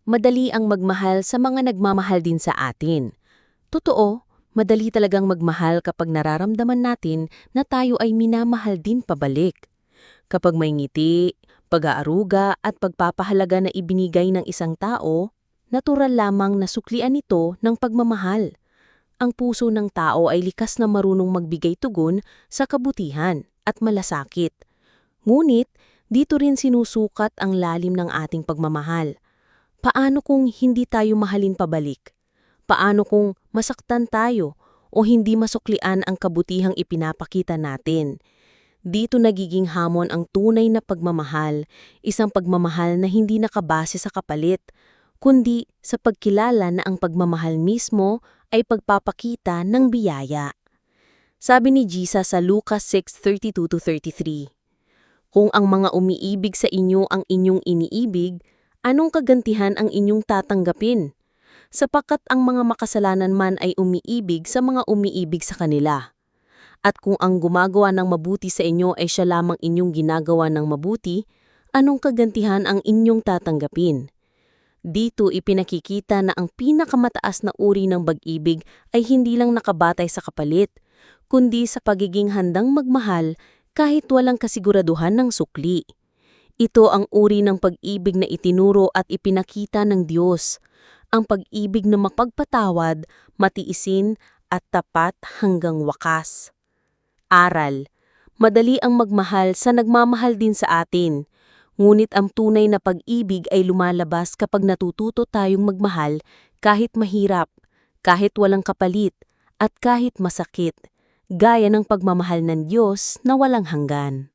madali ang magmahal sa mga nagmamahal din sa atin. Totoo, madali talagang magmahal kapag nararamdaman natin na tayo ay minamahal din pabalik. Kapag may ngiti, pag-aaruga at pagpapahalaga na ibinigay ng isang tao, natural lamang na suklian ito ng pagmamahal. Ang puso ng tao ay likas na marunong magbigay tugon sa kabutihan at malasakit. Ngunit, dito rin sinusukat ang lalim ng ating pagmamahal. Paano kung hindi tayo mahalin pabalik? Paano kung masaktan tayo o hindi masuklian ang kabutihang ipinapakita natin? Dito nagiging hamon ang tunay na pagmamahal, isang pagmamahal na hindi nakabase sa kapalit, kundi sa pagkilala na ang pagmamahal mismo ay pagpapakita ng biyaya. Sabi ni Jesus sa Lucas 6:32-33, "Kung ang mga umiibig sa inyo ang inyong iniibig, anong kagantihan ang inyong tatanggapin? Sapagkat ang mga makasalanan man ay umiibig sa mga umiibig sa kanila. At kung ang gumagawa ng mabuti sa inyo ay siya lamang inyong ginagawa ng mabuti, anong kagantihan ang inyong tatanggapin?" Dito ipinakikita na ang pinakamataas na uri ng pag-ibig ay hindi lang nakabatay sa kapalit, kundi sa pagiging handang magmahal kahit walang kasiguraduhan ng sukli. Ito ang uri ng pag-ibig na itinuro at ipinakita ng Diyos, ang pag-ibig na mapagpatawad, matiisin at tapat hanggang wakas. Aral, madali ang magmahal sa nagmamahal din sa atin. Ngunit ang tunay na pag-ibig ay lumalabas kapag natututo tayong magmahal kahit mahirap, kahit walang kapalit, at kahit masakit, gaya ng pagmamahal ng Diyos na walang hanggan.